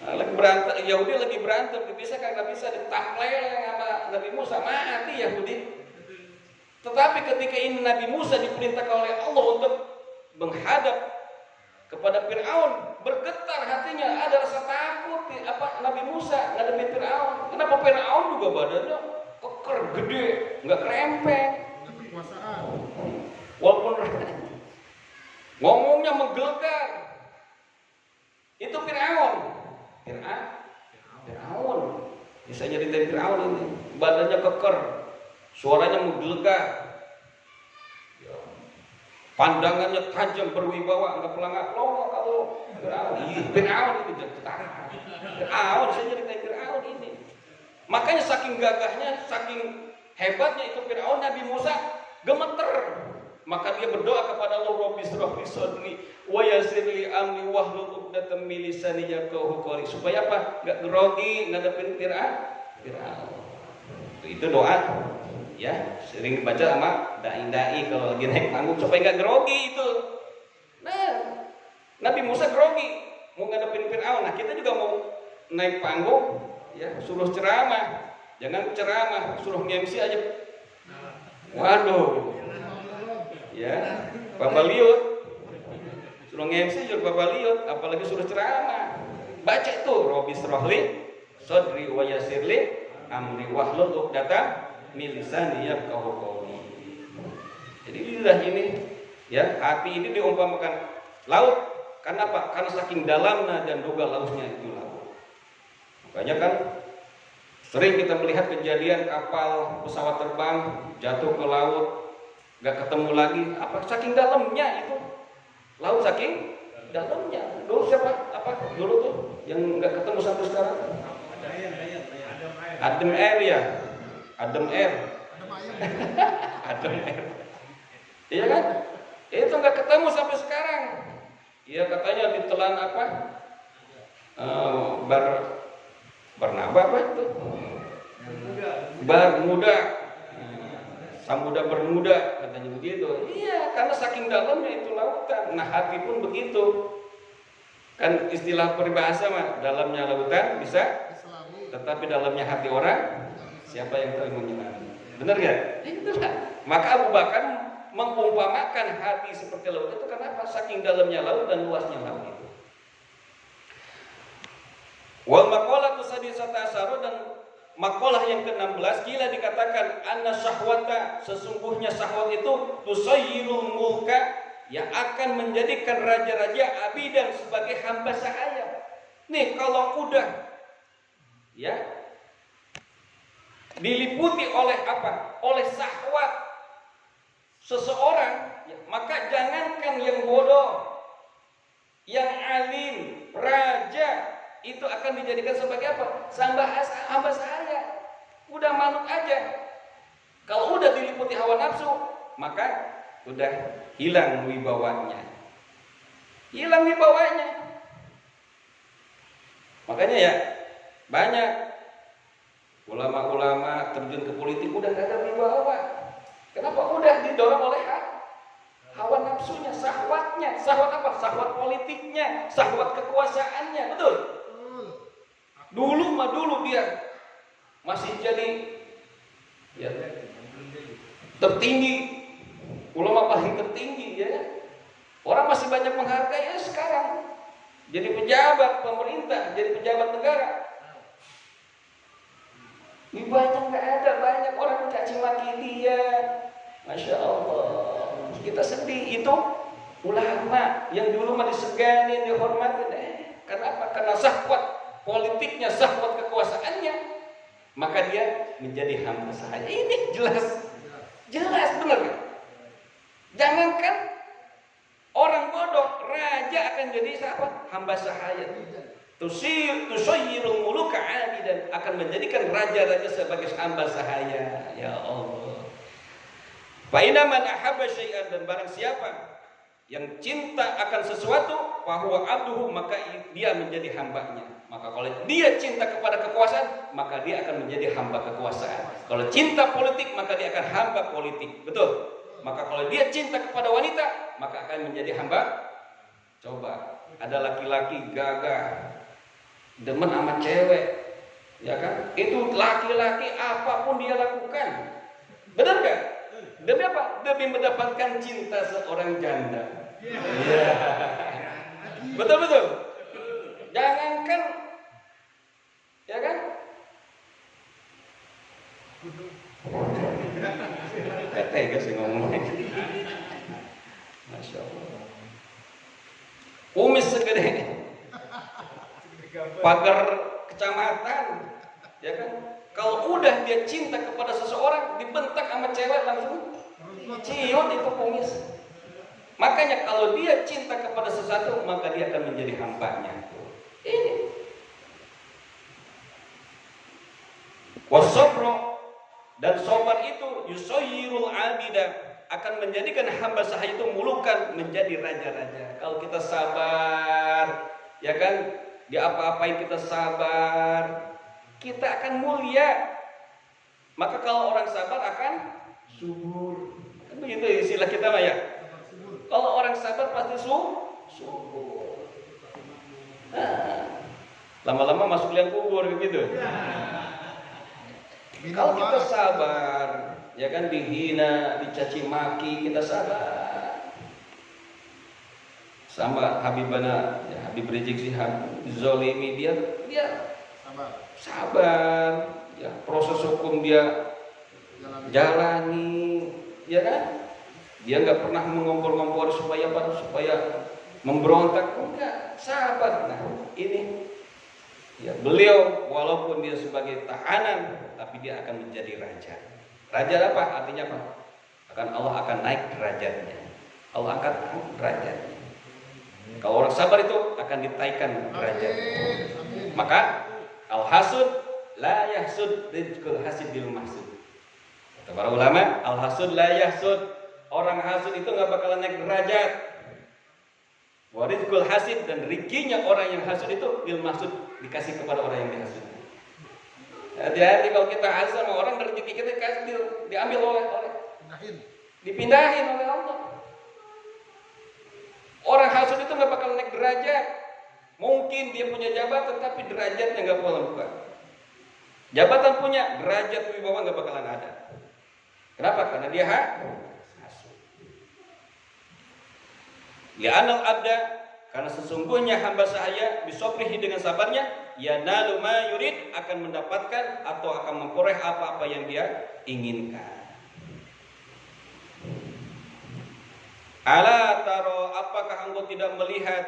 Lagi berantem, Yahudi lagi berantem, bisa kagak bisa ditampleng sama Nabi Musa, mati Yahudi. Tetapi ketika ini Nabi Musa diperintahkan oleh Allah untuk menghadap kepada Fir'aun, bergetar hatinya, ada rasa takut Nabi Musa ngadepin Fir'aun. Kenapa? Fir'aun juga badannya keker, gede, nggak kerempeng. Kekuasaan. Walaupun ngomongnya menggelegar. Itu Fir'aun. Fir'aun. Bisa nyeritain Fir'aun ini. Badannya keker, suaranya menggelegar. Pandangannya tajam, berwibawa, nggak pelangak. Loh kalau Fir'aun itu ketara. Fir'aun, saya nyeritain Fir'aun ini. Makanya saking gagahnya, saking hebatnya itu Fir'aun, Nabi Musa gemeter. Maka dia berdoa kepada Allah, Rabbi shrah li sadri wa yassir li amri wahlul 'uqdatam min lisani yafqahu qawli. Supaya apa? Enggak grogi ngadepin Fir'aun. Itu doa ya, sering dibaca sama dai-dai kalau lagi naik panggung supaya enggak grogi itu. Nah, Nabi Musa grogi mau ngadepin Fir'aun. Nah, kita juga mau naik panggung ya, suruh ceramah. Jangan ceramah, suruh MC aja. Waduh. Ya, Bapak Liut suruh nge-MC juga Bapak Liut, apalagi suruh ceramah. Baca itu Rabbi shrah li sadri wa yassir li amri wahlul 'uqdatam min lisani yafqahu qawli. Jadi lidah ini ya, hati ini diumpamakan laut. Karena apa? Karena saking dalamnya dan juga lautnya itu laut. Makanya kan sering kita melihat kejadian kapal pesawat terbang jatuh ke laut, nggak ketemu lagi, apa saking dalamnya itu laut, saking dalamnya. Dulu siapa dulu tuh yang nggak ketemu sampai sekarang? Adem Air ya, Adem Air. Adem Air, iya kan? Itu nggak ketemu sampai sekarang. Iya, katanya ditelan apa? Barnaba apa itu? Bermuda. Samudra Bermuda katanya begitu. Iya, karena saking dalamnya itu lautan. Nah, hati pun begitu. Kan istilah peribahasa mah, dalamnya lautan bisa, tetapi dalamnya hati orang, siapa yang tahu menyenangi. Benar gak? Itulah. Maka Abu Bakar mengumpamakan hati seperti laut itu kenapa? Saking dalamnya laut dan luasnya laut itu. Wal maqalatu sadisata asyara, dan makalah yang ke-16 kila dikatakan anna syahwata, sesungguhnya syahwat itu tusayyirul mulka, yang akan menjadikan raja-raja abidan sebagai hamba sahaya. Nih kalau udah ya diliputi oleh apa? Oleh syahwat seseorang, ya, maka jangankan yang bodoh, yang alim, raja itu akan dijadikan sebagai apa? Hamba sahaya. Udah manut aja. Kalau udah diliputi hawa nafsu, maka udah hilang wibawanya. Hilang wibawanya. Makanya ya banyak ulama-ulama terjun ke politik udah gak ada wibawa. Kenapa? Udah didorong oleh hawa nafsunya, syahwatnya. Syahwat apa? Syahwat politiknya, syahwat kekuasaannya. Betul? Dulu dia masih jadi ya, tertinggi, ulama paling tertinggi, ya. Orang masih banyak menghargai ya sekarang. Jadi pejabat pemerintah, jadi pejabat negara. Ini banyak nggak ada, banyak orang caci maki dia. Masya Allah, kita sedih. Itu ulama yang dulu mah disegani, dihormati. Kenapa? Karena syahwat politiknya, syahwat kekuasaannya, maka dia menjadi hamba sahaya. Ini jelas benar kan? Jangankan orang bodoh, raja akan jadi siapa? Hamba sahaya. Tusayyirul muluka abidan, akan menjadikan raja-raja sebagai hamba sahaya. Ya Allah. Fa inna man ahabba syai'an, dan barang siapa yang cinta akan sesuatu, fahuwa abduhu, maka dia menjadi hambanya. Maka kalau dia cinta kepada kekuasaan, maka dia akan menjadi hamba kekuasaan. Kalau cinta politik, maka dia akan hamba politik. Betul? Maka kalau dia cinta kepada wanita, maka akan menjadi hamba. Coba, ada laki-laki gagah, demen sama cewek, ya kan? Itu laki-laki apapun dia lakukan. Benar gak? Demi apa? Demi mendapatkan cinta seorang janda. Ya. Betul. Jangankan, ya kan? Tega sih ngomongnya. Masya Allah. Kumis segede pagar kecamatan, ya kan? Kalau udah dia cinta kepada seseorang, dibentak sama cewek langsung ciut itu kumis. Makanya kalau dia cinta kepada sesuatu, maka dia akan menjadi hambanya. Ini. Wasabro, dan sabar itu yusayyirul abida, akan menjadikan hamba sahaya itu mulukan, menjadi raja-raja. Kalau kita sabar, ya kan? Di apa-apain kita sabar, kita akan mulia. Maka kalau orang sabar akan subur. Kan begitu istilah kita mah ya. Kalau orang sabar pasti subur. Lama-lama masuk liang kubur gitu. Kalau kita sabar, ya kan, dihina, dicaci maki, kita sabar. Sama Habibana, ya, Habib Rizik Sihab zolimi, dia sabar, ya, proses hukum dia jalani, ya kan? Dia nggak pernah mengompor-ngompor supaya memberontak, enggak, sabar. Nah, ini ya, beliau walaupun dia sebagai tahanan, tapi dia akan menjadi raja. Raja apa? Artinya apa? Allah akan naik derajatnya. Allah angkat derajatnya. Kalau orang sabar itu akan ditaikkan derajatnya. Maka al-hasud la yahsud rizqul hasid bil mahsud. Kata para ulama, al-hasud la yahsud, orang hasud itu nggak bakalan naik derajat. Wa rizqul hasid, dan rezekinya orang yang hasud itu bil mahsud, dikasih kepada orang yang dihasud. Hati-hati kalau kita hasud sama orang, rezeki kita diambil oleh dipindahin oleh Allah. Orang hasud itu nggak bakal naik derajat. Mungkin dia punya jabatan, tapi derajatnya nggak bakal buka. Jabatan punya, derajat di bawah nggak bakalan ada. Kenapa? Karena dia hasud. Ya anal abda, karena sesungguhnya hamba sahaya bisobrihi, dengan sabarnya, yanalu ma yurid, akan mendapatkan atau akan memperoleh apa-apa yang dia inginkan. Ala taro, apakah engkau tidak melihat?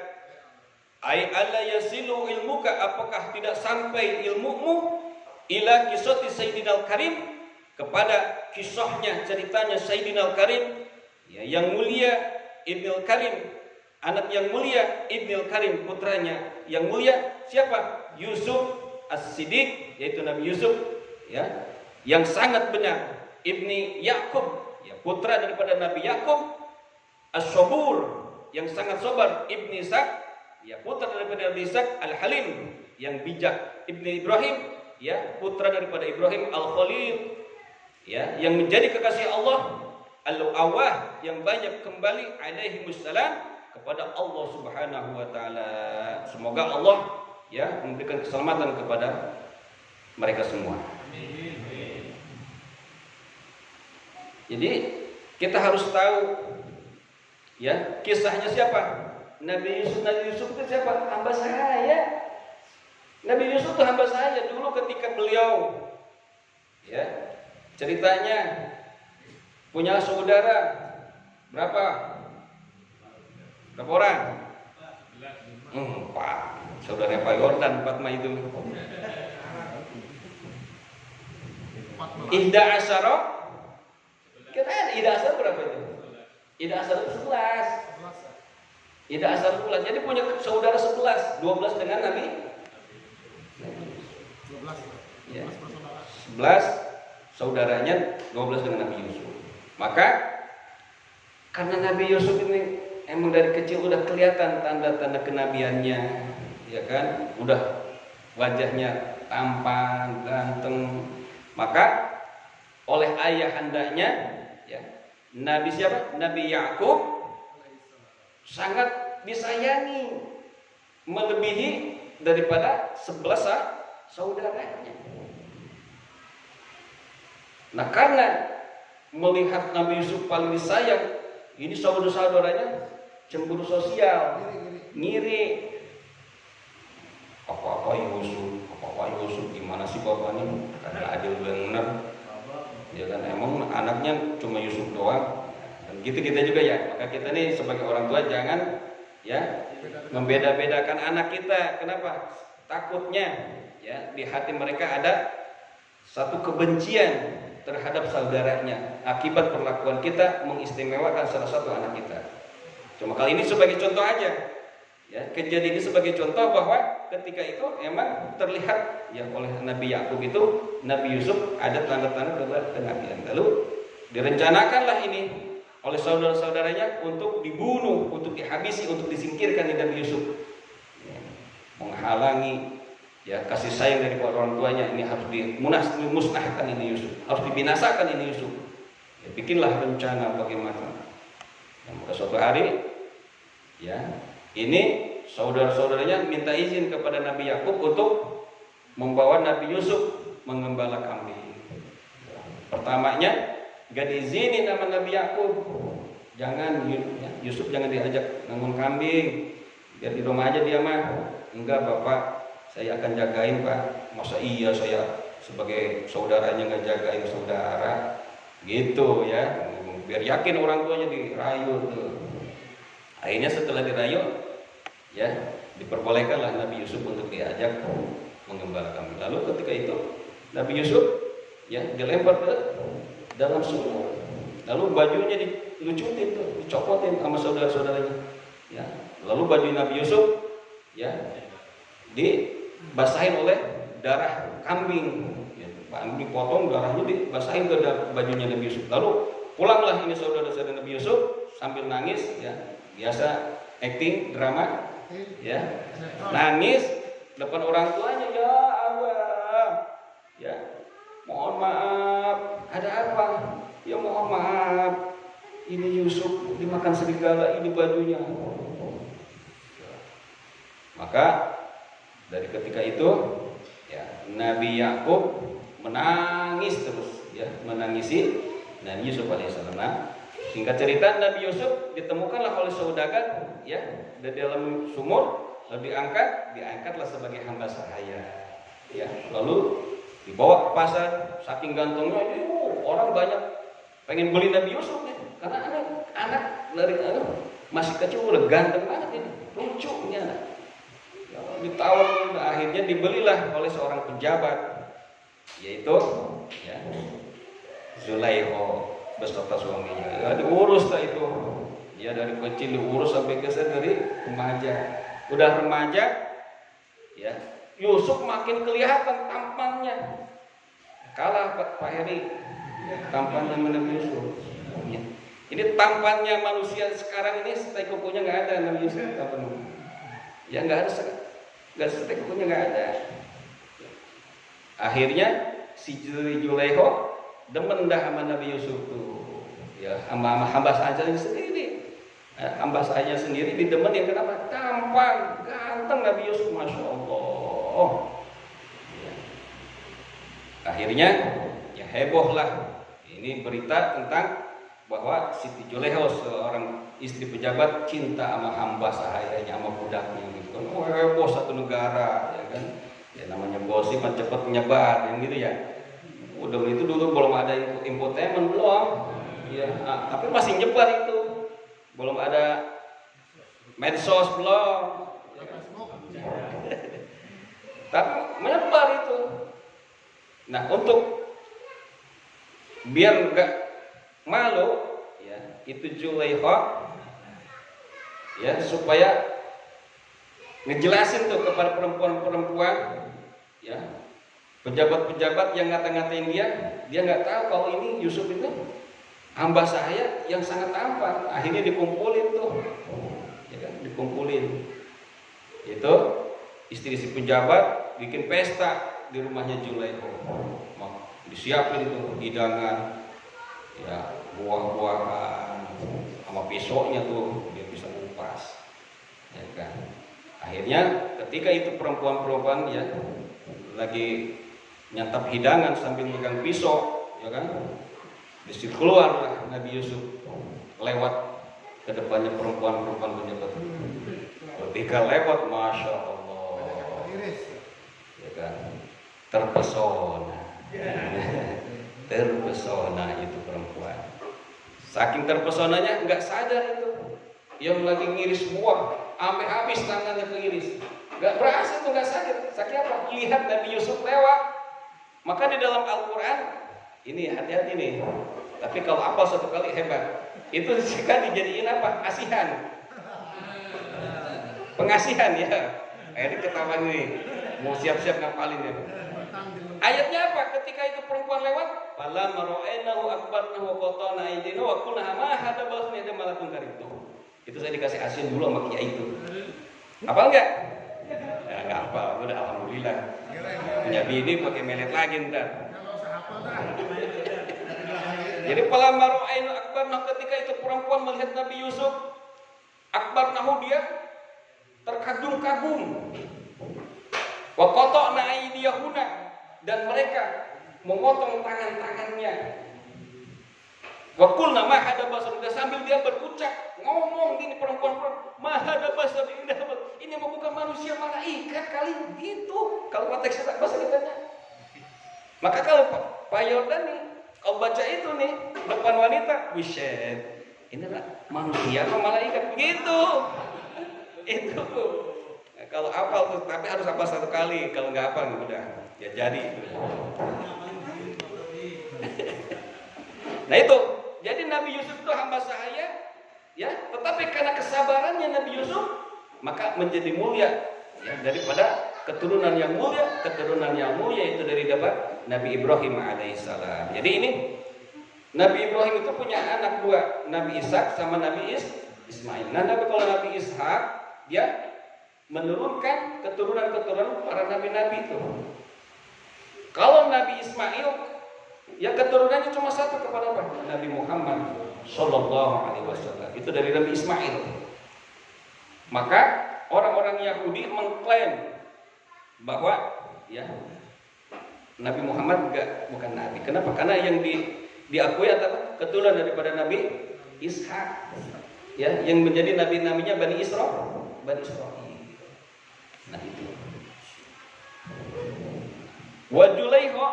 Ai alla yasilu ilmuka, apakah tidak sampai ilmumu ila kisati Sayyidinal Karim, kepada kisahnya, ceritanya Sayyidinal Karim, ya, yang mulia Ibnul Karim, anak yang mulia Ibnul Karim, putranya yang mulia siapa? Yusuf As-Siddiq, yaitu Nabi Yusuf, ya, yang sangat benar, Ibni Yakub, ya, putra daripada Nabi Yakub. As-Sabur, yang sangat sabar, Ibni Ishaq, ya, putra daripada Nabi Ishaq. Al-Halim, yang bijak, Ibni Ibrahim, ya, putra daripada Ibrahim. Al-Khalil, ya, yang menjadi kekasih Allah. Al-Awwah, yang banyak kembali alaihi wassalam kepada Allah Subhanahu wa taala. Semoga Allah, ya, memberikan keselamatan kepada mereka semua. Jadi kita harus tahu ya kisahnya siapa? Nabi Yusuf. Nabi Yusuf itu siapa? Hamba saya. Nabi Yusuf itu hamba saya dulu ketika beliau ya ceritanya punya saudara berapa orang? 4. Saudara Pak Yordan 4 mah itu. Ihda asyara. Kira Ihda asyara berapa itu? Ihda asyara itu 11. Ihda asyara 11. Jadi punya saudara 11, 12 dengan Nabi. 12. Ya. 11 saudaranya, 12 dengan Nabi Yusuf. Maka karena Nabi Yusuf ini emang dari kecil udah kelihatan tanda-tanda kenabiannya, ya kan? Udah wajahnya tampan, ganteng. Maka oleh ayahandanya ya, Nabi siapa? Nabi Yakub sangat disayangi melebihi daripada 11 saudaranya. Nah, karena melihat Nabi Yusuf paling disayang, ini saudara-saudaranya cemburu sosial, ngiri. Apa Yusuf gimana sih bapak ini? Karena adil benar. Ya kan emang anaknya cuma Yusuf doang. Dan gitu kita juga ya. Maka kita nih sebagai orang tua jangan ya membeda-bedakan anak kita. Kenapa? Takutnya ya di hati mereka ada satu kebencian terhadap saudaranya akibat perlakuan kita mengistimewakan salah satu anak kita. Cuma kali ini sebagai contoh aja ya, kejadian ini sebagai contoh bahwa ketika itu emang terlihat ya oleh Nabi Yakub itu Nabi Yusuf ada tanda-tanda kenabian. Lalu direncanakanlah ini oleh saudara-saudaranya untuk dibunuh, untuk dihabisi, untuk disingkirkan Nabi Yusuf ya, menghalangi ya kasih sayang dari orang tuanya. Ini harus dimusnahkan ini Yusuf, harus dibinasakan ini Yusuf ya, bikinlah rencana bagaimana ya, maka suatu hari ya ini saudara-saudaranya minta izin kepada Nabi Yakub untuk membawa Nabi Yusuf mengembala kambing. Pertamanya gak diizinin sama Nabi Yakub, jangan ya, Yusuf jangan diajak ngangon kambing, biar di rumah aja dia mah. Enggak bapak, saya akan jagain pak. Masa iya saya sebagai saudaranya nggak jagain saudara gitu ya, biar yakin orang tuanya dirayu tuh. Akhirnya setelah dirayu ya diperbolehkanlah Nabi Yusuf untuk diajak mengembala kambing. Lalu ketika itu Nabi Yusuf ya dilempar ke dalam sumur, lalu bajunya dilucutin tuh, dicopotin sama saudara-saudaranya ya. Lalu baju Nabi Yusuf ya dibasahin oleh darah kambing ya, dipotong darahnya dibasahin ke bajunya Nabi Yusuf. Lalu pulanglah ini saudara-saudara Nabi Yusuf sambil nangis ya, biasa acting drama ya, nangis depan orang tuanya, ya Allah ya mohon maaf, ada apa ya, mohon maaf ini Yusuf dimakan serigala, ini bajunya. Maka dari ketika itu ya Nabi Yakub menangis terus ya, menangisi Nabi Yusuf alaihissalam. Nah, singkat cerita Nabi Yusuf ditemukanlah oleh saudagar ya di dalam sumur, lalu diangkatlah sebagai hamba sahaya ya, lalu dibawa ke pasar. Saking gantungnya orang banyak pengen beli Nabi Yusuf ya, karena anak dari masih kecil udah ganteng banget ini, lucu ini anak ya, ditawar. Akhirnya dibelilah oleh seorang pejabat yaitu ya Zulaikha beserta suaminya ya, diurus lah itu ya, dari kecil diurus sampai keser dari remaja. Udah remaja ya Yusuf makin kelihatan tampannya, kalah Pak Heri tampannya Nabi Yusuf ya. Ini tampannya manusia sekarang ini setek kukunya nggak ada Nabi Yusuf ya, nggak ada setek kukunya nggak ada. Akhirnya si Zulaikha demen dah sama Nabi Yusuf tuh ya, hamba sahanya sendiri, hamba sahanya sendiri didemenin. Kenapa? Tampan, ganteng Nabi Yusuf, masya Allah ya. Akhirnya ya heboh lah Ini berita tentang bahwa Siti Juleho, seorang istri pejabat, cinta sama hamba sahayanya, sama budaknya gitu kan. Bos satu negara, ya kan. Ya namanya gosip kan cepat menyebar, yang gitu ya. Udah itu dulu belum ada infotainment belum. Ya, tapi masih nyebar itu. Belum ada medsos belum. Tapi menyebar itu. Nah, untuk biar enggak malu ya, itu Juleho ya, supaya ngejelasin tuh kepada perempuan-perempuan ya, pejabat-pejabat yang ngata-ngatain dia nggak tahu kalau ini Yusuf itu hamba saya yang sangat tampan. Akhirnya dikumpulin tuh ya kan, dikumpulin itu istri-istri pejabat bikin pesta di rumahnya Juleho, disiapin tuh hidangan ya, buah-buahan sama pisaunya tuh dia bisa ngupas ya kan. Akhirnya ketika itu perempuan-perempuan ya lagi nyantap hidangan sambil megang pisau ya kan, disitu keluarlah Nabi Yusuf lewat ke depannya perempuan-perempuan pejabat. Ketika lewat, masya Allah ya kan, terpesona. Terpesona itu perempuan. Saking terpesonanya nggak sadar itu yang lagi ngiris buah, sampai habis tangannya keiris. Nggak berhasil tuh, nggak sadar. Saking apa? Lihat Nabi Yusuf lewat. Maka di dalam Al-Quran ini hati-hati nih. Tapi kalau apal satu kali hebat. Itu sekali dijadiin apa? Asihan. Pengasihan ya. Ini ketahuan nih. Mau siap-siap ngapalin ya. Ayatnya apa? Ketika itu perempuan lewat, fala mara'ainahu akbarnahu wa qatana aydina wa qulna ma hada basni ada malakun karim. Itu saya dikasih asin dulu sama kiai itu. Hafal enggak? Ya enggak hafal, udah alhamdulillah. Punya bini pakai melet lagi ntar. Jadi fala mara'ainahu akbarnahu, ketika itu perempuan melihat Nabi Yusuf, akbarnahu, dia terkagum-kagum. Wa qatana aydiyahuna, dan mereka memotong tangan-tangannya. Wa qulna ma hada basar, sambil dia berucap, ngomong ini perempuan, ma hada basar, ini mau bukan manusia, malaikat kali gitu. Kalau konteks bahasa kitanya. Maka kalau Pak Yordan nih, kalau baca itu nih depan wanita, wiset, ini manusia atau malaikat gitu. Itu kalau hafal tuh, tapi harus hafal satu kali. Kalau nggak hafal udah ya jadi itu. Nah itu, jadi Nabi Yusuf itu hamba sahaya ya, tetapi karena kesabarannya Nabi Yusuf maka menjadi mulia ya, daripada keturunan yang mulia itu dari dapat Nabi Ibrahim alaihissalam. Jadi ini Nabi Ibrahim itu punya anak dua, Nabi Ishak sama Nabi Ismail. Nah, kalau Nabi Ishak dia menurunkan keturunan-keturunan para nabi-nabi itu. Kalau Nabi Ismail, ya keturunannya cuma satu kepada apa? Nabi Muhammad Sallallahu Alaihi Wasallam. Itu dari Nabi Ismail. Maka orang-orang Yahudi mengklaim bahwa ya Nabi Muhammad bukan nabi. Kenapa? Karena yang diakui adalah keturunan daripada Nabi Ishak. Ya, yang menjadi nabi-nabinya Bani Israil. Nah itu. Wa Juleho,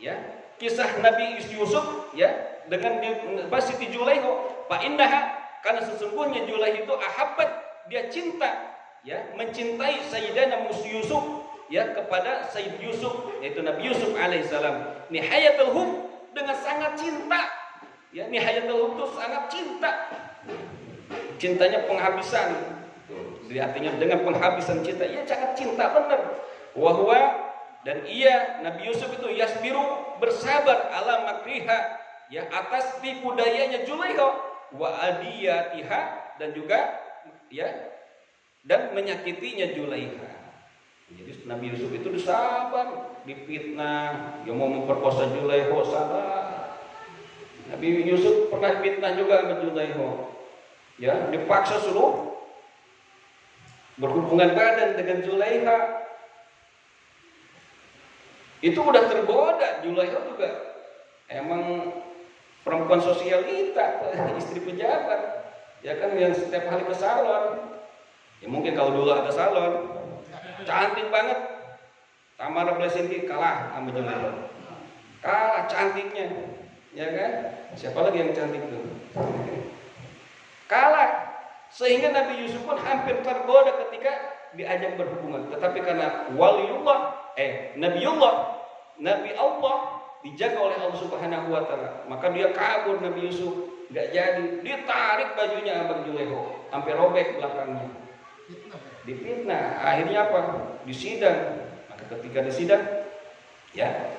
ya, kisah Nabi Yusuf ya dengan Siti Juleho, fa innaha, karena sesungguhnya Juleho itu ahabbat, dia cinta ya, mencintai Sayyidina Yusuf ya, kepada Sayyid Yusuf yaitu Nabi Yusuf alaihissalam, nihayatul hub, dengan sangat cinta ya, nihayatul hub itu sangat cinta, cintanya penghabisan. Jadi artinya dengan penghabisan cinta, ia sangat cinta benar. Wahwa, dan ia Nabi Yusuf itu yasbiru, bersabar, ala makriha ya, atas tipu dayanya Juleho, wa adiyatiha, dan juga ya, dan menyakitinya Juleha. Jadi Nabi Yusuf itu sabar, difitnah, dia mau memperkosa Juleho, sabar. Nabi Yusuf pernah fitnah juga sama Juleho, ya, dipaksa suruh berhubungan badan dengan Juleha. Itu udah tergoda. Juleha juga emang perempuan sosialita, istri pejabat, ya kan, yang setiap hari ke salon. Ya mungkin kalau dulu ada salon, cantik banget. Tamara Blesingki kalah sama Juleho, kalah cantiknya, ya kan? Siapa lagi yang cantik tuh? Kalah, sehingga Nabi Yusuf pun hampir tergoda ketika diajak berhubungan. Tetapi karena waliullah, Nabi Allah dijaga oleh Allah Subhanahu wa Ta'ala, maka dia kabur. Nabi Yusuf nggak jadi, ditarik bajunya Abang Juleho sampai robek belakangnya, difitnah. Akhirnya apa? Disidang. Maka ketika disidang, ya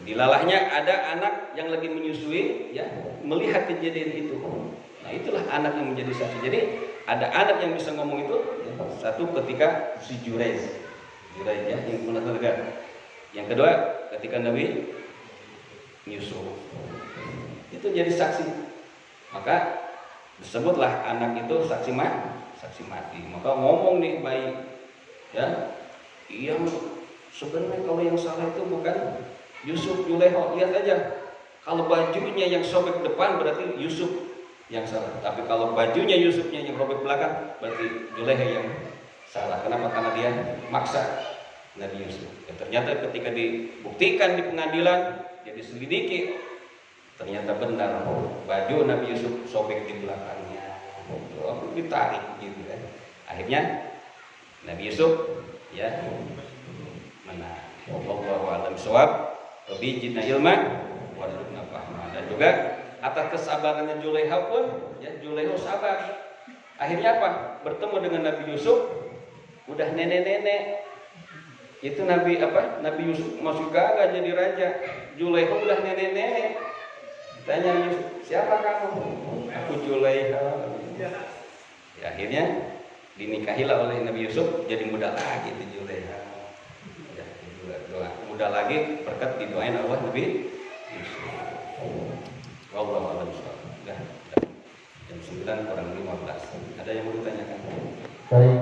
dilalahnya ada anak yang lagi menyusui, ya, melihat kejadian itu. Nah itulah anak yang menjadi saksi. Jadi ada anak yang bisa ngomong itu, ya. Satu ketika si Jurayj ya, yang pernah terlihat. Yang kedua ketika Nabi Yusuf itu jadi saksi, maka disebutlah anak itu saksi mati. Maka ngomong nih bayi, ya, iya sebenarnya kalau yang salah itu bukan Yusuf, Juleho. Lihat aja, kalau bajunya yang sobek depan berarti Yusuf yang salah, tapi kalau bajunya Yusufnya yang robek belakang berarti Juleho yang salah. Kenapa? Karena dia maksa Nabi Yusuf. Ya, ternyata ketika dibuktikan di pengadilan, dia diselidiki, ternyata benar baju Nabi Yusuf sobek di belakangnya, ditarik gitu kan. Akhirnya Nabi Yusuf, ya, menang. Wallahu a'lam bishawab. Wabijidna ilman warzuqna fahma. Dan juga atas kesabarannya Juleho pun, ya, Juleho sabar. Akhirnya apa? Bertemu dengan Nabi Yusuf, udah nenek-nenek. Itu Nabi Yusuf masih gagah jadi raja. Juleho udah nenek-nenek. Tanya Yusuf, siapa kamu? Aku Juleho. Ya, akhirnya dinikahilah oleh Nabi Yusuf, jadi muda lagi itu Juleho. Ya, muda lagi berkat didoain Allah Nabi Yusuf. Wallahu a'lam bishawab. Jam 9 kurang 15. Ada yang mau ditanyakan? Baik.